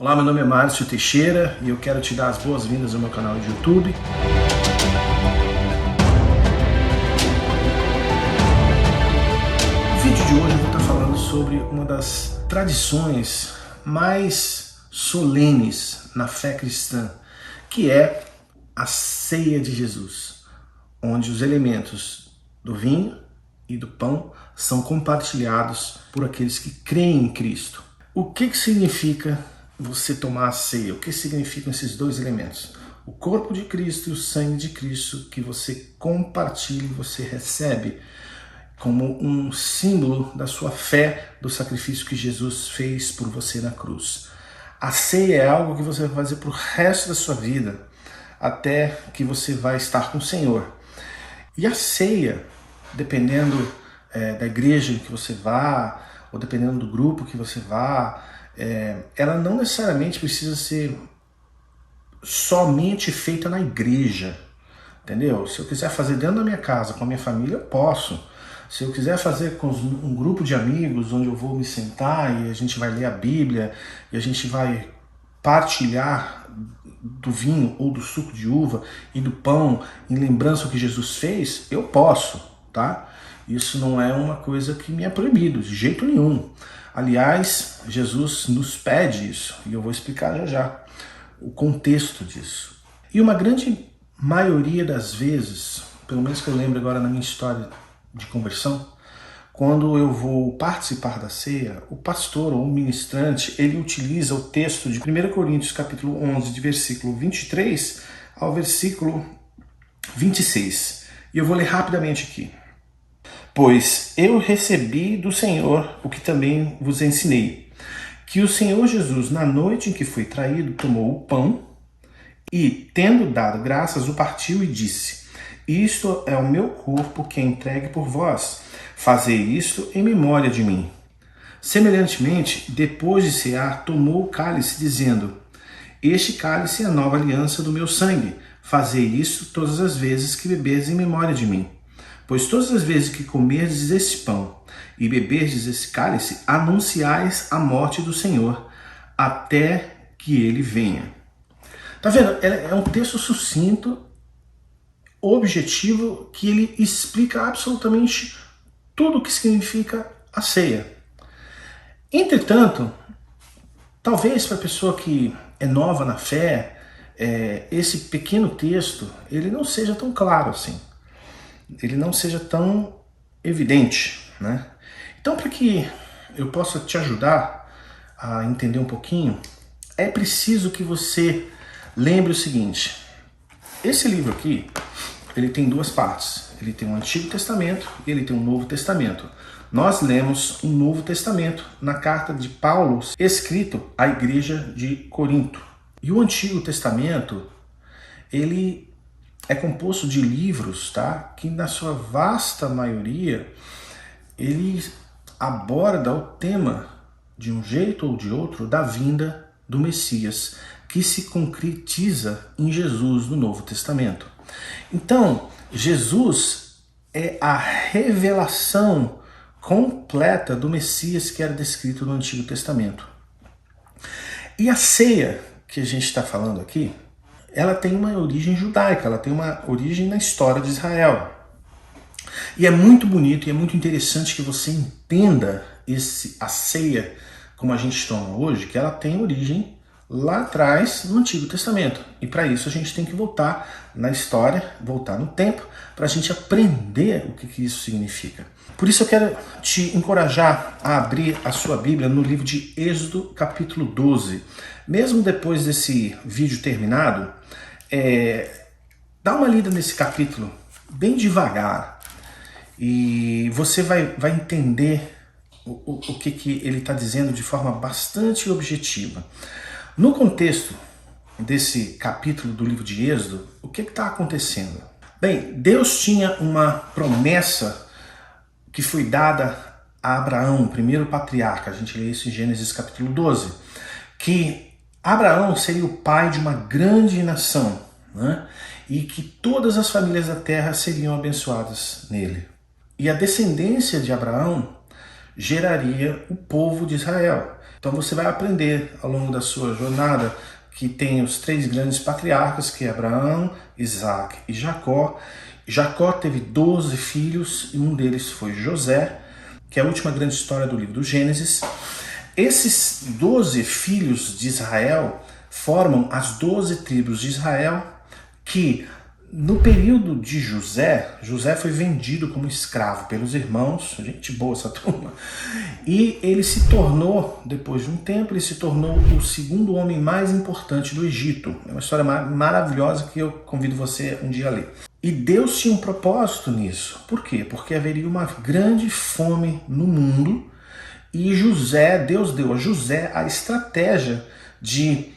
Olá, meu nome é Márcio Teixeira e eu quero te dar as boas-vindas ao meu canal de YouTube. No vídeo de hoje eu vou estar falando sobre uma das tradições mais solenes na fé cristã, que é a ceia de Jesus, onde os elementos do vinho e do pão são compartilhados por aqueles que creem em Cristo. O que significa você tomar a ceia? O que significam esses dois elementos? O corpo de Cristo e o sangue de Cristo que você compartilha e você recebe como um símbolo da sua fé, do sacrifício que Jesus fez por você na cruz. A ceia é algo que você vai fazer para o resto da sua vida, até que você vai estar com o Senhor. E a ceia, dependendo da igreja em que você vá, ou dependendo do grupo que você vá, ela não necessariamente precisa ser somente feita na igreja, entendeu? Se eu quiser fazer dentro da minha casa, com a minha família, eu posso. Se eu quiser fazer com um grupo de amigos, onde eu vou me sentar e a gente vai ler a Bíblia, e a gente vai partilhar do vinho ou do suco de uva e do pão em lembrança do que Jesus fez, eu posso, tá? Isso não é uma coisa que me é proibido, de jeito nenhum. Aliás, Jesus nos pede isso, e eu vou explicar já já o contexto disso. E uma grande maioria das vezes, pelo menos que eu lembro agora na minha história de conversão, quando eu vou participar da ceia, o pastor ou o ministrante, ele utiliza o texto de 1 Coríntios capítulo 11, de versículo 23 ao versículo 26. E eu vou ler rapidamente aqui. Pois eu recebi do Senhor o que também vos ensinei, que o Senhor Jesus, na noite em que foi traído, tomou o pão e, tendo dado graças, o partiu e disse: Isto é o meu corpo que é entregue por vós. Fazei isto em memória de mim. Semelhantemente, depois de cear, tomou o cálice, dizendo: Este cálice é a nova aliança do meu sangue. Fazei isso todas as vezes que bebedes em memória de mim. Pois todas as vezes que comerdes esse pão e beberdes esse cálice, anunciais a morte do Senhor, até que ele venha. Tá vendo? É um texto sucinto, objetivo, que ele explica absolutamente tudo o que significa a ceia. Entretanto, talvez para a pessoa que é nova na fé, esse pequeno texto ele não seja tão claro assim. Ele não seja tão evidente, né? Então, para que eu possa te ajudar a entender um pouquinho, é preciso que você lembre o seguinte: esse livro aqui, ele tem duas partes. Ele tem um Antigo Testamento e ele tem um Novo Testamento. Nós lemos um Novo Testamento na carta de Paulo, escrito à igreja de Corinto. E o Antigo Testamento, ele é composto de livros, tá? Que na sua vasta maioria, ele aborda o tema, de um jeito ou de outro, da vinda do Messias, que se concretiza em Jesus no Novo Testamento. Então, Jesus é a revelação completa do Messias que era descrito no Antigo Testamento. E a ceia que a gente está falando aqui, ela tem uma origem judaica, ela tem uma origem na história de Israel. E é muito bonito e é muito interessante que você entenda a ceia como a gente toma hoje, que ela tem origem lá atrás no Antigo Testamento. E para isso a gente tem que voltar na história, voltar no tempo, para a gente aprender o que isso significa. Por isso eu quero te encorajar a abrir a sua Bíblia no livro de Êxodo, capítulo 12. Mesmo depois desse vídeo terminado, dá uma lida nesse capítulo bem devagar e você vai entender o que ele está dizendo de forma bastante objetiva. No contexto desse capítulo do livro de Êxodo, o que está acontecendo? Bem, Deus tinha uma promessa que foi dada a Abraão, o primeiro patriarca. A gente lê isso em Gênesis capítulo 12, que Abraão seria o pai de uma grande nação, né? E que todas as famílias da terra seriam abençoadas nele. E a descendência de Abraão geraria o povo de Israel. Então você vai aprender ao longo da sua jornada que tem os 3 grandes patriarcas, que é Abraão, Isaac e Jacó. Jacó teve 12 filhos e um deles foi José, que é a última grande história do livro do Gênesis. Esses 12 filhos de Israel formam as 12 tribos de Israel, que no período de José foi vendido como escravo pelos irmãos, gente boa essa turma, e ele se tornou, depois de um tempo, ele se tornou o segundo homem mais importante do Egito. É uma história maravilhosa que eu convido você um dia a ler. E Deus tinha um propósito nisso. Por quê? Porque haveria uma grande fome no mundo e Deus deu a José a estratégia de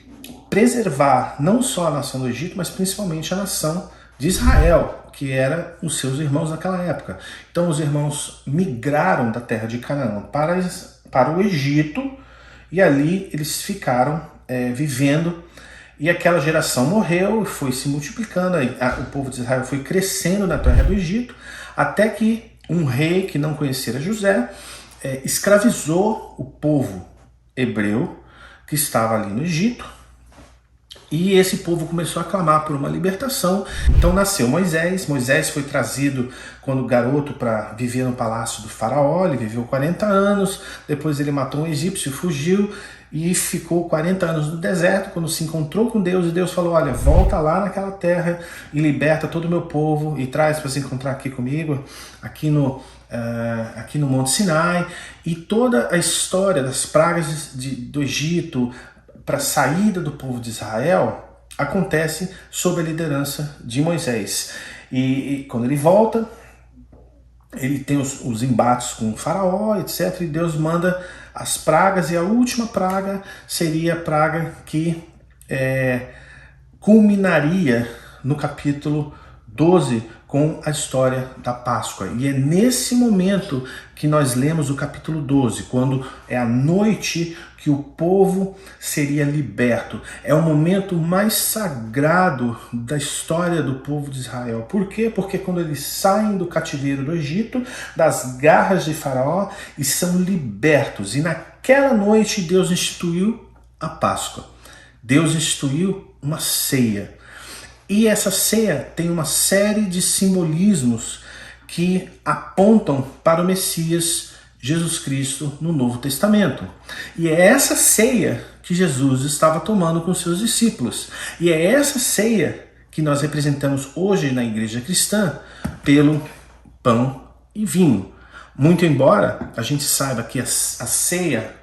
preservar não só a nação do Egito, mas principalmente a nação de Israel, que eram os seus irmãos naquela época. Então os irmãos migraram da terra de Canaã para o Egito e ali eles ficaram vivendo. E aquela geração morreu, foi se multiplicando, o povo de Israel foi crescendo na terra do Egito, até que um rei que não conhecera José escravizou o povo hebreu que estava ali no Egito, e esse povo começou a clamar por uma libertação. Então nasceu Moisés. Moisés foi trazido quando garoto para viver no palácio do faraó. Ele viveu 40 anos, depois ele matou um egípcio, fugiu e ficou 40 anos no deserto, quando se encontrou com Deus, e Deus falou: olha, volta lá naquela terra e liberta todo o meu povo e traz para se encontrar aqui comigo, aqui no Monte Sinai. E toda a história das pragas do Egito para a saída do povo de Israel acontece sob a liderança de Moisés. E quando ele volta, ele tem os embates com o faraó, etc. E Deus manda as pragas, e a última praga seria a praga que culminaria no capítulo 12 com a história da Páscoa. E é nesse momento que nós lemos o capítulo 12, quando é a noite que o povo seria liberto. É o momento mais sagrado da história do povo de Israel. Por quê? Porque quando eles saem do cativeiro do Egito, das garras de Faraó, e são libertos. E naquela noite Deus instituiu a Páscoa. Deus instituiu uma ceia. E essa ceia tem uma série de simbolismos que apontam para o Messias Jesus Cristo no Novo Testamento. E é essa ceia que Jesus estava tomando com seus discípulos. E é essa ceia que nós representamos hoje na igreja cristã pelo pão e vinho. Muito embora a gente saiba que a ceia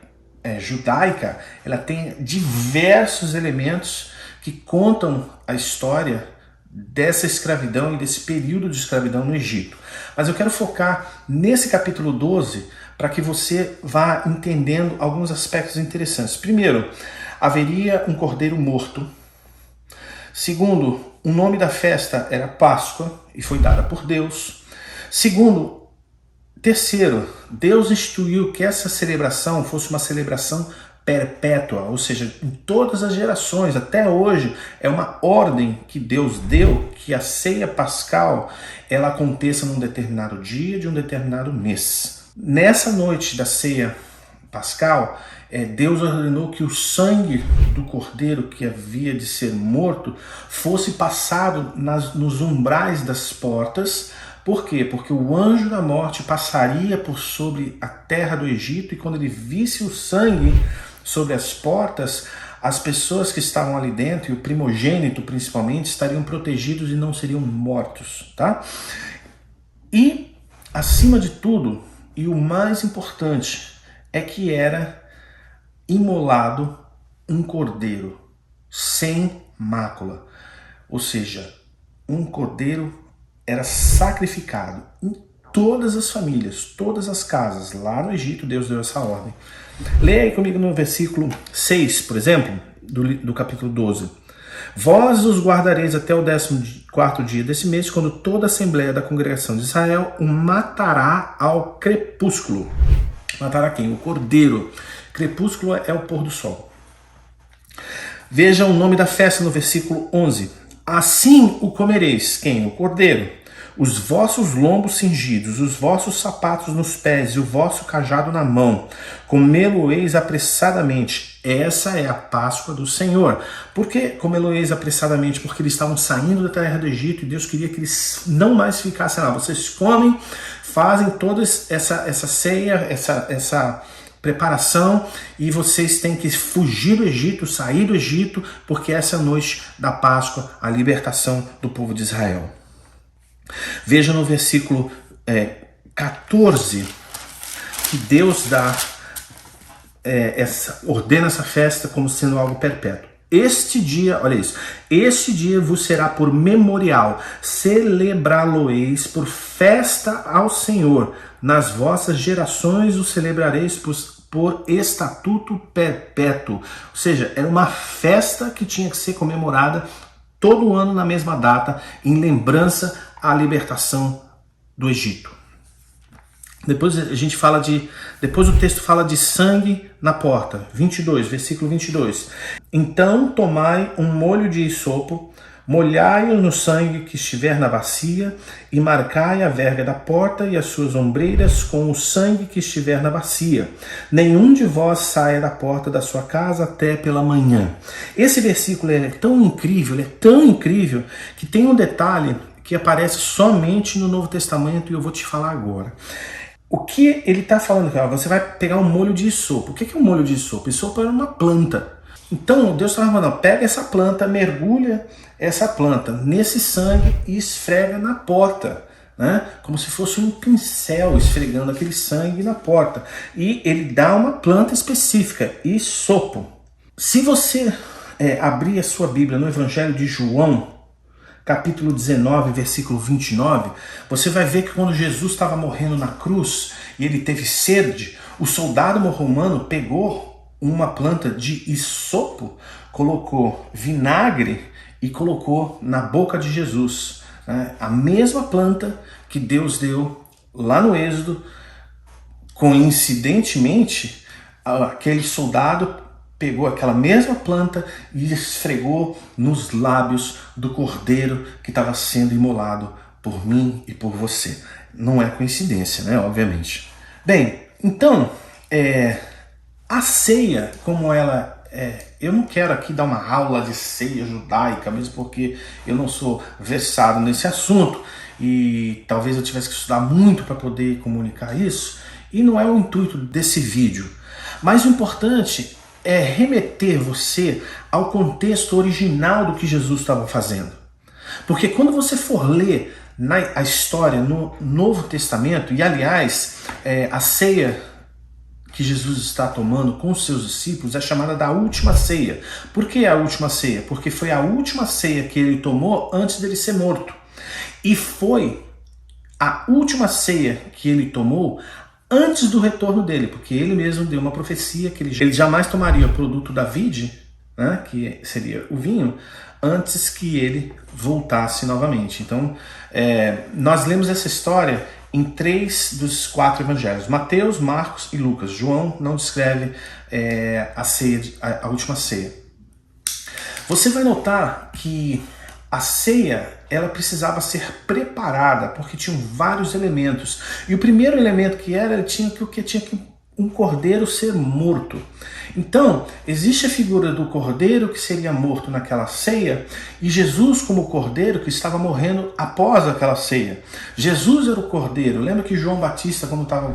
judaica, ela tem diversos elementos que contam a história dessa escravidão e desse período de escravidão no Egito. Mas eu quero focar nesse capítulo 12 para que você vá entendendo alguns aspectos interessantes. Primeiro, haveria um cordeiro morto. Segundo, o nome da festa era Páscoa e foi dada por Deus. Terceiro, Deus instituiu que essa celebração fosse uma celebração perpétua, ou seja, em todas as gerações, até hoje, é uma ordem que Deus deu que a ceia pascal ela aconteça num determinado dia de um determinado mês. Nessa noite da ceia pascal, Deus ordenou que o sangue do cordeiro que havia de ser morto fosse passado nos umbrais das portas. Por quê? Porque o anjo da morte passaria por sobre a terra do Egito, e quando ele visse o sangue sobre as portas, as pessoas que estavam ali dentro, e o primogênito principalmente, estariam protegidos e não seriam mortos, tá? E, acima de tudo, e o mais importante, é que era imolado um cordeiro sem mácula. Ou seja, um cordeiro era sacrificado em todas as famílias, todas as casas. Lá no Egito, Deus deu essa ordem. Leia aí comigo no versículo 6, por exemplo, do capítulo 12. Vós os guardareis até o 14º dia desse mês, quando toda a assembleia da congregação de Israel o matará ao crepúsculo. Matará quem? O cordeiro. Crepúsculo é o pôr do sol. Veja o nome da festa no versículo 11. Assim o comereis. Quem? O cordeiro. os vossos lombos cingidos, os vossos sapatos nos pés e o vosso cajado na mão. Comê-lo-eis apressadamente. Essa é a Páscoa do Senhor. Por que comê-lo-eis apressadamente? Porque eles estavam saindo da terra do Egito e Deus queria que eles não mais ficassem lá. Vocês comem, fazem toda essa ceia, essa preparação, e vocês têm que fugir do Egito, sair do Egito, porque essa é a noite da Páscoa, a libertação do povo de Israel. Veja no versículo 14 que Deus ordena essa festa como sendo algo perpétuo. Este dia, olha isso, este dia vos será por memorial, celebrá-lo-eis por festa ao Senhor. Nas vossas gerações o celebrareis por estatuto perpétuo. Ou seja, era uma festa que tinha que ser comemorada todo ano na mesma data, em lembrança à libertação do Egito. Depois o texto fala de sangue na porta. 22, versículo 22. Então tomai um molho de hisopo, molhai-o no sangue que estiver na bacia, e marcai a verga da porta e as suas ombreiras com o sangue que estiver na bacia. Nenhum de vós saia da porta da sua casa até pela manhã. Esse versículo é tão incrível, que tem um detalhe que aparece somente no Novo Testamento, e eu vou te falar agora. O que ele está falando aqui? Você vai pegar um molho de hisopo. O que é um molho de hisopo? Hisopo era uma planta. Então Deus estava falando, pega essa planta, mergulha essa planta nesse sangue e esfrega na porta, né? Como se fosse um pincel esfregando aquele sangue na porta. E ele dá uma planta específica, hisopo. Se você abrir a sua Bíblia no Evangelho de João, capítulo 19, versículo 29, você vai ver que quando Jesus estava morrendo na cruz e ele teve sede, o soldado romano pegou uma planta de hisopo, colocou vinagre e colocou na boca de Jesus, né? A mesma planta que Deus deu lá no Êxodo. Coincidentemente, aquele soldado pegou aquela mesma planta e esfregou nos lábios do cordeiro que estava sendo imolado por mim e por você. Não é coincidência, né? Obviamente. Bem, então, a ceia, como ela eu não quero aqui dar uma aula de ceia judaica, mesmo porque eu não sou versado nesse assunto e talvez eu tivesse que estudar muito para poder comunicar isso, e não é o intuito desse vídeo. Mas o importante é remeter você ao contexto original do que Jesus estava fazendo. Porque quando você for ler a história no Novo Testamento, e aliás, a ceia que Jesus está tomando com os seus discípulos é chamada da última ceia. Por que a última ceia? Porque foi a última ceia que ele tomou antes dele ser morto. E foi a última ceia que ele tomou antes do retorno dele, porque ele mesmo deu uma profecia que ele jamais tomaria o produto da vide, né, que seria o vinho, antes que ele voltasse novamente. Então, nós lemos essa história em 3 dos 4 evangelhos, Mateus, Marcos e Lucas. João não descreve a última ceia. Você vai notar que a ceia, ela precisava ser preparada, porque tinham vários elementos. E o primeiro elemento tinha que um cordeiro ser morto. Então, existe a figura do cordeiro que seria morto naquela ceia, e Jesus como cordeiro que estava morrendo após aquela ceia. Jesus era o cordeiro. Lembra que João Batista, quando estava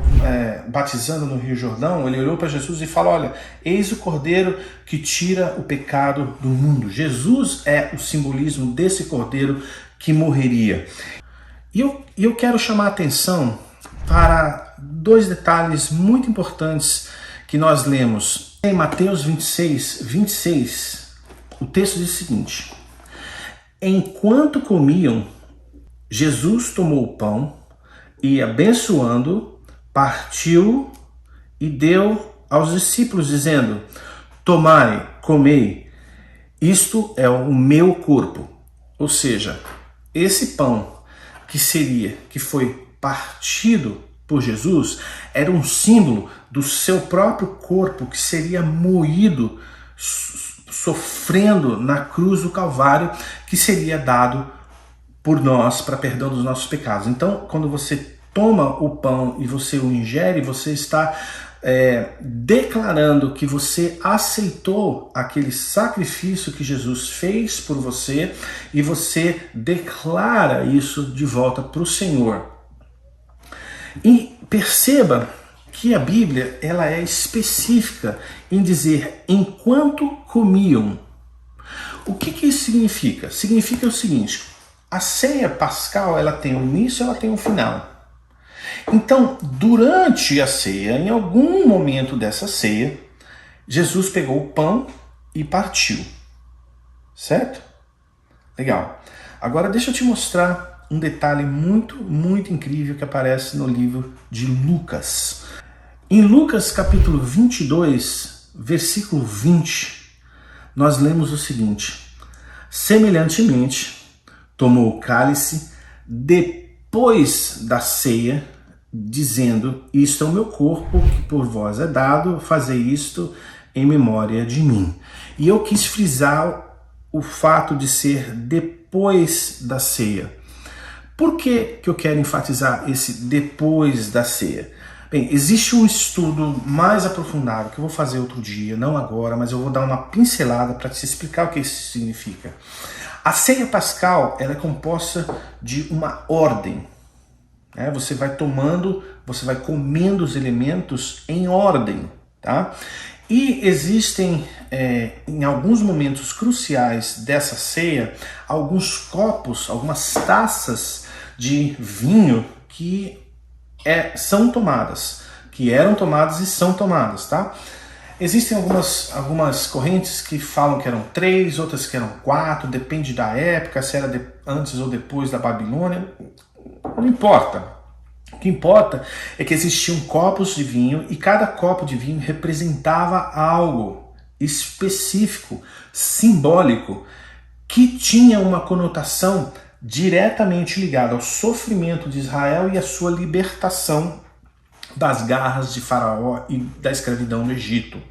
batizando no Rio Jordão, ele olhou para Jesus e falou, olha, eis o cordeiro que tira o pecado do mundo. Jesus é o simbolismo desse cordeiro que morreria. E eu quero chamar a atenção para 2 detalhes muito importantes que nós lemos. Em Mateus 26, o texto diz o seguinte: enquanto comiam, Jesus tomou o pão e, abençoando, partiu e deu aos discípulos, dizendo, tomai, comei, isto é o meu corpo. Ou seja, esse pão que foi partido por Jesus era um símbolo do seu próprio corpo que seria moído, sofrendo na cruz do Calvário, que seria dado por nós para perdão dos nossos pecados. Então, quando você toma o pão e você o ingere, você está declarando que você aceitou aquele sacrifício que Jesus fez por você e você declara isso de volta para o Senhor. E perceba que a Bíblia ela é específica em dizer enquanto comiam. O que isso significa? Significa o seguinte: a ceia pascal ela tem um início e ela tem um final. Então, durante a ceia, em algum momento dessa ceia, Jesus pegou o pão e partiu. Certo? Legal. Agora deixa eu te mostrar um detalhe muito, muito incrível que aparece no livro de Lucas. Em Lucas capítulo 22, versículo 20, nós lemos o seguinte: semelhantemente, tomou o cálice depois da ceia, dizendo: isto é o meu corpo que por vós é dado, fazei isto em memória de mim. E eu quis frisar o fato de ser depois da ceia. Por que eu quero enfatizar esse depois da ceia? Bem, existe um estudo mais aprofundado que eu vou fazer outro dia, não agora, mas eu vou dar uma pincelada para te explicar o que isso significa. A ceia pascal ela é composta de uma ordem. Você vai tomando, você vai comendo os elementos em ordem, tá? E existem, em alguns momentos cruciais dessa ceia, alguns copos, algumas taças de vinho que são tomadas, que eram tomadas e são tomadas, tá? Existem algumas correntes que falam que eram 3, outras que eram 4, depende da época, se era antes ou depois da Babilônia, não importa. O que importa é que existiam copos de vinho e cada copo de vinho representava algo específico, simbólico, que tinha uma conotação diretamente ligada ao sofrimento de Israel e à sua libertação das garras de Faraó e da escravidão no Egito.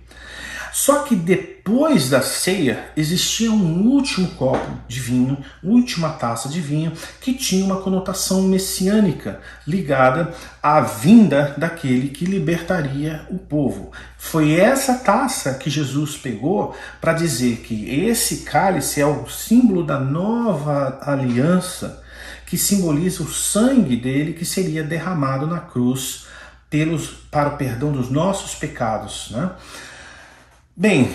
Só que depois da ceia existia um último copo de vinho, última taça de vinho, que tinha uma conotação messiânica ligada à vinda daquele que libertaria o povo. Foi essa taça que Jesus pegou para dizer que esse cálice é o símbolo da nova aliança, que simboliza o sangue dele que seria derramado na cruz para o perdão dos nossos pecados, né? Bem,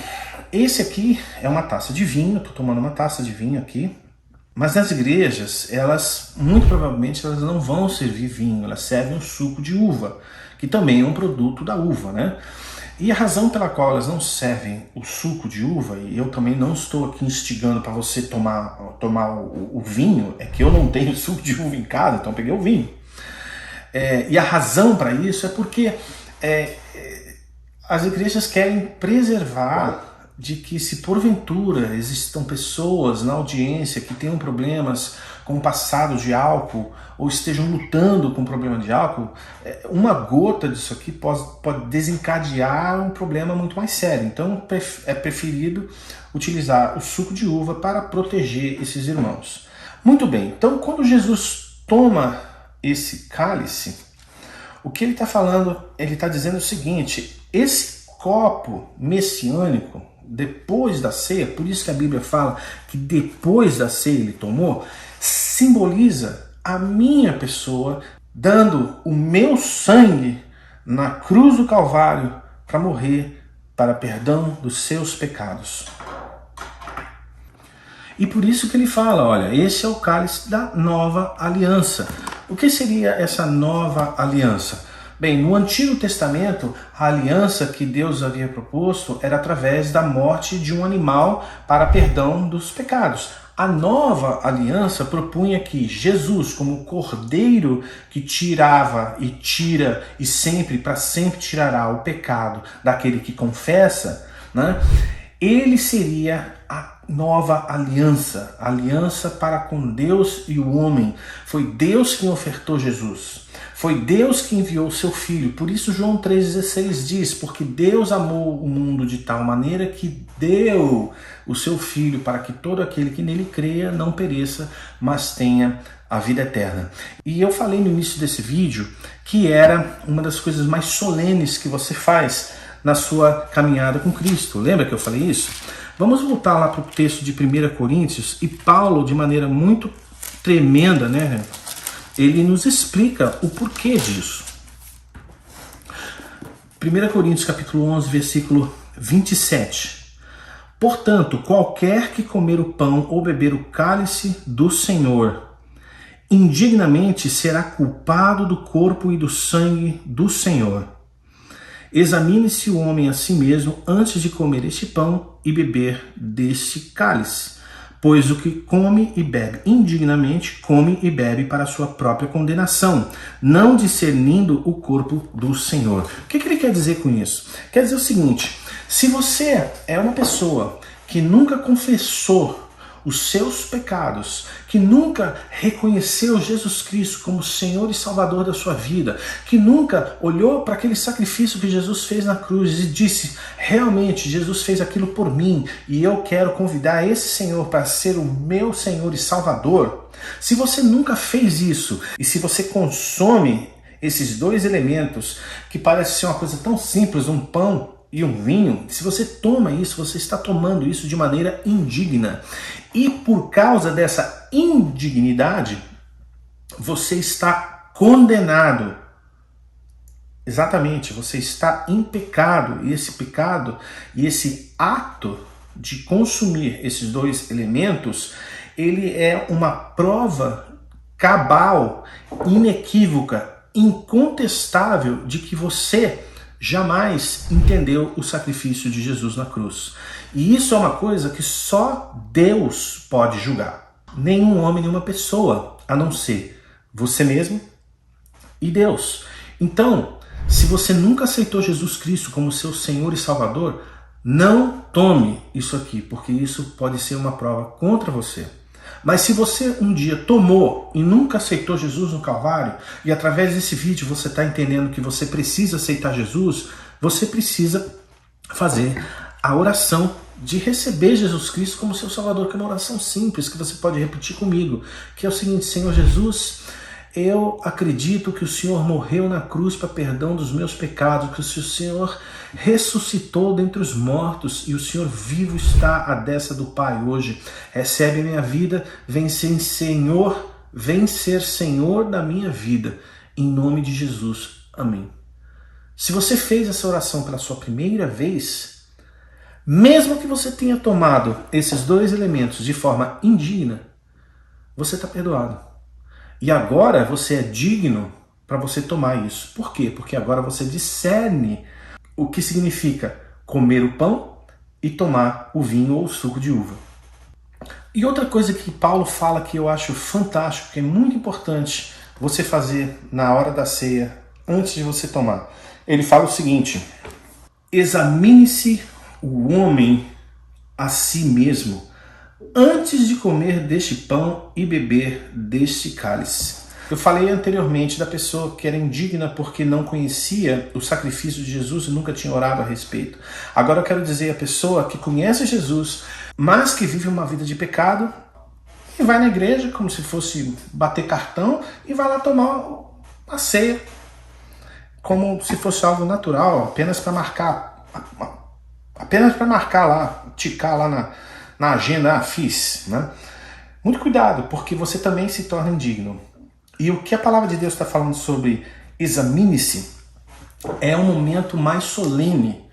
esse aqui é uma taça de vinho, estou tomando uma taça de vinho aqui, mas nas igrejas, muito provavelmente, elas não vão servir vinho, elas servem um suco de uva, que também é um produto da uva, né? E a razão pela qual elas não servem o suco de uva, e eu também não estou aqui instigando para você tomar o vinho, é que eu não tenho suco de uva em casa, então eu peguei o vinho. E a razão para isso é porque as igrejas querem preservar de que, se porventura existam pessoas na audiência que tenham problemas com o passado de álcool ou estejam lutando com problema de álcool, uma gota disso aqui pode desencadear um problema muito mais sério. Então é preferido utilizar o suco de uva para proteger esses irmãos. Muito bem, então quando Jesus toma esse cálice, o que ele está falando? Ele está dizendo o seguinte: esse copo messiânico, depois da ceia, por isso que a Bíblia fala que depois da ceia ele tomou, simboliza a minha pessoa dando o meu sangue na cruz do Calvário para morrer para perdão dos seus pecados. E por isso que ele fala, olha, esse é o cálice da nova aliança. O que seria essa nova aliança? Bem, no Antigo Testamento, a aliança que Deus havia proposto era através da morte de um animal para perdão dos pecados. A nova aliança propunha que Jesus, como cordeiro que tirava e tira e para sempre tirará o pecado daquele que confessa, né? Ele seria a nova aliança, aliança para com Deus e o homem. Foi Deus quem ofertou Jesus. Foi Deus que enviou o seu Filho. Por isso João 3,16 diz, porque Deus amou o mundo de tal maneira que deu o seu Filho para que todo aquele que nele creia não pereça, mas tenha a vida eterna. E eu falei no início desse vídeo que era uma das coisas mais solenes que você faz na sua caminhada com Cristo. Lembra que eu falei isso? Vamos voltar lá para o texto de 1 Coríntios e Paulo, de maneira muito tremenda, né? Ele nos explica o porquê disso. 1 Coríntios capítulo 11, versículo 27. Portanto, qualquer que comer o pão ou beber o cálice do Senhor indignamente será culpado do corpo e do sangue do Senhor. Examine-se o homem a si mesmo antes de comer este pão e beber deste cálice. Pois o que come e bebe indignamente, come e bebe para a sua própria condenação, não discernindo o corpo do Senhor. O que ele quer dizer com isso? Quer dizer o seguinte, se você é uma pessoa que nunca confessou os seus pecados, que nunca reconheceu Jesus Cristo como Senhor e Salvador da sua vida, que nunca olhou para aquele sacrifício que Jesus fez na cruz e disse, realmente Jesus fez aquilo por mim e eu quero convidar esse Senhor para ser o meu Senhor e Salvador. Se você nunca fez isso e se você consome esses dois elementos que parece ser uma coisa tão simples, um pão e um vinho, se você toma isso, você está tomando isso de maneira indigna. E por causa dessa indignidade, você está condenado. Exatamente, você está em pecado. E esse pecado e esse ato de consumir esses dois elementos, ele é uma prova cabal, inequívoca, incontestável de que você jamais entendeu o sacrifício de Jesus na cruz. E isso é uma coisa que só Deus pode julgar. Nenhum homem, nenhuma pessoa, a não ser você mesmo e Deus. Então, se você nunca aceitou Jesus Cristo como seu Senhor e Salvador, não tome isso aqui, porque isso pode ser uma prova contra você. Mas se você um dia tomou e nunca aceitou Jesus no Calvário, e através desse vídeo você está entendendo que você precisa aceitar Jesus, você precisa fazer a oração de receber Jesus Cristo como seu Salvador, que é uma oração simples, que você pode repetir comigo, que é o seguinte: Senhor Jesus, eu acredito que o Senhor morreu na cruz para perdão dos meus pecados, que o Senhor ressuscitou dentre os mortos e o Senhor vivo está à destra do Pai hoje. Recebe a minha vida, vem ser Senhor da minha vida, em nome de Jesus. Amém. Se você fez essa oração pela sua primeira vez, mesmo que você tenha tomado esses dois elementos de forma indigna, você está perdoado. E agora você é digno para você tomar isso. Por quê? Porque agora você discerne o que significa comer o pão e tomar o vinho ou o suco de uva. E outra coisa que Paulo fala que eu acho fantástico, que é muito importante você fazer na hora da ceia, antes de você tomar. Ele fala o seguinte: examine-se o homem a si mesmo, antes de comer deste pão e beber deste cálice. Eu falei anteriormente da pessoa que era indigna porque não conhecia o sacrifício de Jesus e nunca tinha orado a respeito. Agora eu quero dizer a pessoa que conhece Jesus, mas que vive uma vida de pecado e vai na igreja como se fosse bater cartão e vai lá tomar a ceia como se fosse algo natural, apenas para marcar lá, ticar lá na agenda, fiz, né? Muito cuidado, porque você também se torna indigno. E o que a palavra de Deus está falando sobre examine-se é um momento mais solene,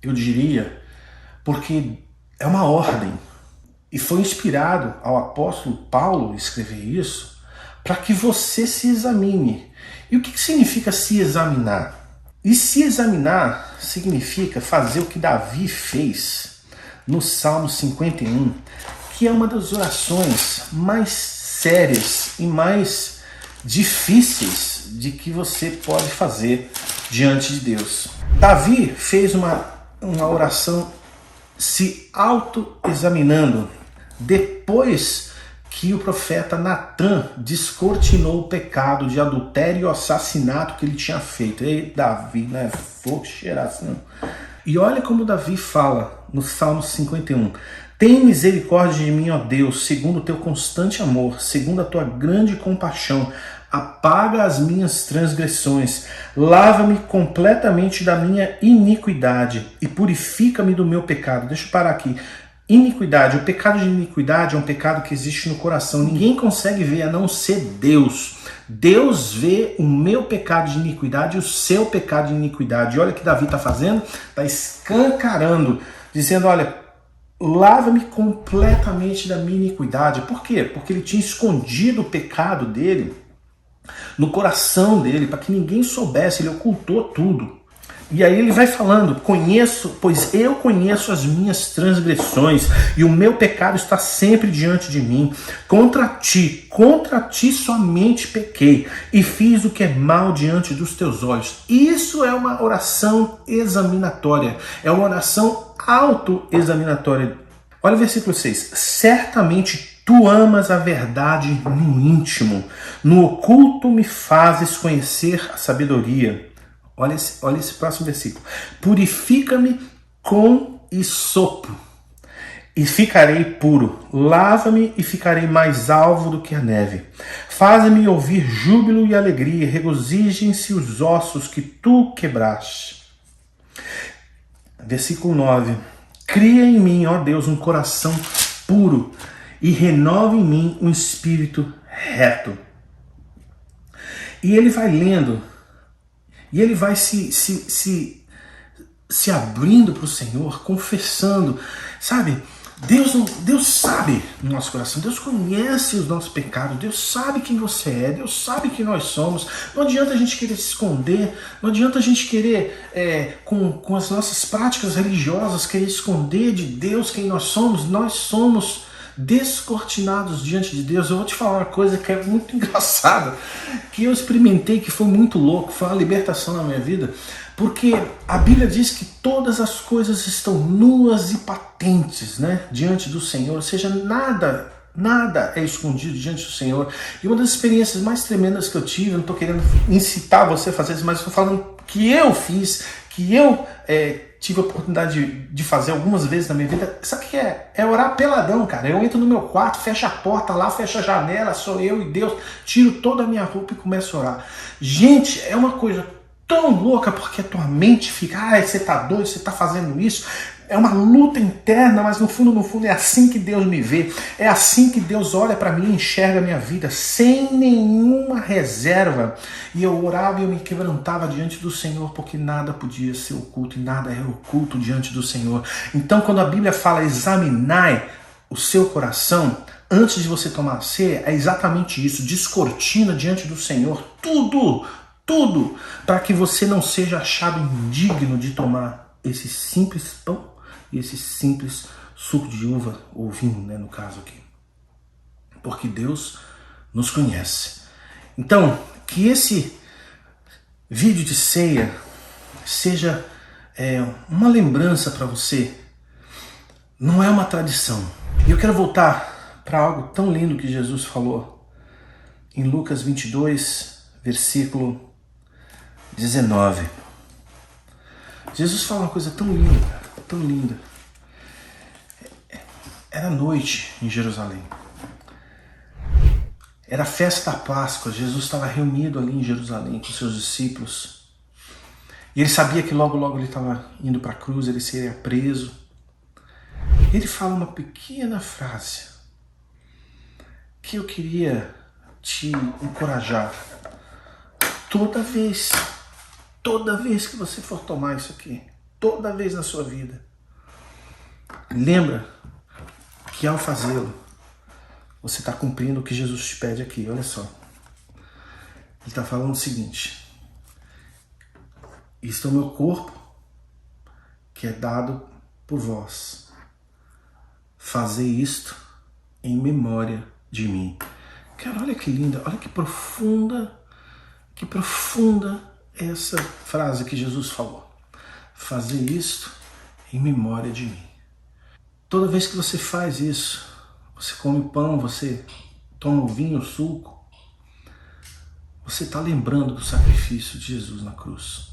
eu diria, porque é uma ordem. E foi inspirado ao apóstolo Paulo escrever isso para que você se examine. E o que significa se examinar? E se examinar significa fazer o que Davi fez no Salmo 51, que é uma das orações mais sérias e mais difíceis de que você pode fazer diante de Deus. Davi fez uma uma oração se auto-examinando, depois que o profeta Natan descortinou o pecado de adultério e assassinato que ele tinha feito. E Davi, né? Flor cheiração. E olha como Davi fala no Salmo 51. Tem misericórdia de mim, ó Deus, segundo o teu constante amor, segundo a tua grande compaixão. Apaga as minhas transgressões, lava-me completamente da minha iniquidade e purifica-me do meu pecado. Deixa eu parar aqui. Iniquidade, o pecado de iniquidade é um pecado que existe no coração. Ninguém consegue ver a não ser Deus. Deus vê o meu pecado de iniquidade e o seu pecado de iniquidade. E olha o que Davi está fazendo, está escancarando, dizendo, olha, lava-me completamente da minha iniquidade. Por quê? Porque ele tinha escondido o pecado dele no coração dele, para que ninguém soubesse, ele ocultou tudo. E aí ele vai falando, pois eu conheço as minhas transgressões, e o meu pecado está sempre diante de mim. Contra ti somente pequei, e fiz o que é mal diante dos teus olhos. Isso é uma oração examinatória, é uma oração autoexaminatória. Olha o versículo 6. Certamente tu amas a verdade no íntimo, no oculto me fazes conhecer a sabedoria. Olha esse próximo versículo. Purifica-me com hisopo e ficarei puro. Lava-me e ficarei mais alvo do que a neve. Faz-me ouvir júbilo e alegria. Regozijem-se os ossos que tu quebraste. Versículo 9. Cria em mim, ó Deus, um coração puro e renova em mim um espírito reto. E ele vai lendo. E ele vai se abrindo para o Senhor, confessando, sabe? Deus sabe o nosso coração, Deus conhece os nossos pecados, Deus sabe quem você é, Deus sabe quem nós somos. Não adianta a gente querer se esconder, não adianta a gente querer, com as nossas práticas religiosas, querer esconder de Deus quem nós somos descortinados diante de Deus. Eu vou te falar uma coisa que é muito engraçada, que eu experimentei, que foi muito louco, foi uma libertação na minha vida, porque a Bíblia diz que todas as coisas estão nuas e patentes, né, diante do Senhor, ou seja, nada é escondido diante do Senhor. E uma das experiências mais tremendas que eu tive, eu não estou querendo incitar você a fazer isso, mas estou falando que eu fiz, que eu tive a oportunidade de fazer algumas vezes na minha vida. Sabe o que é? É orar peladão, cara. Eu entro no meu quarto, fecho a porta lá, fecho a janela, sou eu e Deus, tiro toda a minha roupa e começo a orar. Gente, é uma coisa tão louca, porque a tua mente fica, você tá doido, você tá fazendo isso. É uma luta interna, mas no fundo é assim que Deus me vê. É assim que Deus olha para mim e enxerga a minha vida, sem nenhuma reserva. E eu orava e eu me quebrantava diante do Senhor, porque nada podia ser oculto e nada é oculto diante do Senhor. Então, quando a Bíblia fala examinai o seu coração, antes de você tomar a ceia, é exatamente isso. Descortina diante do Senhor tudo, para que você não seja achado indigno de tomar esse simples pão e esse simples suco de uva, ou vinho, né, no caso aqui. Porque Deus nos conhece. Então, que esse vídeo de ceia seja uma lembrança para você. Não é uma tradição. E eu quero voltar para algo tão lindo que Jesus falou em Lucas 22, versículo 19. Jesus fala uma coisa tão linda, cara, tão linda. Era noite em Jerusalém. Era a festa da Páscoa. Jesus estava reunido ali em Jerusalém com seus discípulos. E ele sabia que logo ele estava indo para a cruz, ele seria preso. Ele fala uma pequena frase que eu queria te encorajar. Toda vez que você for tomar isso aqui, toda vez na sua vida, lembra que ao fazê-lo, você está cumprindo o que Jesus te pede aqui. Olha só. Ele está falando o seguinte: isto é o meu corpo, que é dado por vós. Fazei isto em memória de mim. Cara, olha que linda, olha que profunda essa frase que Jesus falou. Fazer isto em memória de mim. Toda vez que você faz isso, você come o pão, você toma o vinho, o suco, você está lembrando do sacrifício de Jesus na cruz.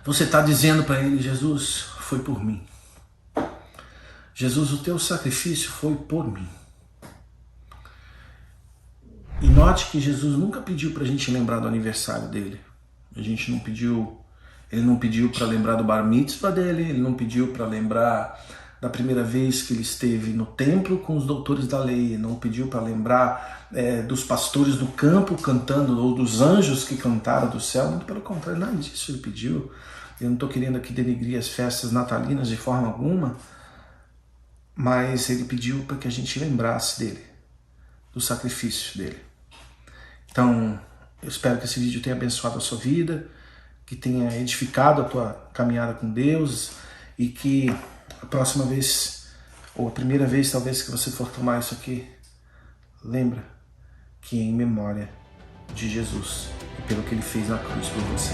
Você está dizendo para ele: Jesus, foi por mim. Jesus, o teu sacrifício foi por mim. E note que Jesus nunca pediu para a gente lembrar do aniversário dele. Ele não pediu para lembrar do bar mitzvah dele, ele não pediu para lembrar da primeira vez que ele esteve no templo com os doutores da lei, não pediu para lembrar dos pastores do campo cantando, ou dos anjos que cantaram do céu, muito pelo contrário, nada disso ele pediu. Eu não estou querendo aqui denegrir as festas natalinas de forma alguma, mas ele pediu para que a gente lembrasse dele, do sacrifício dele. Então, eu espero que esse vídeo tenha abençoado a sua vida, que tenha edificado a tua caminhada com Deus, e que a próxima vez, ou a primeira vez talvez que você for tomar isso aqui, lembra que é em memória de Jesus e pelo que ele fez na cruz por você.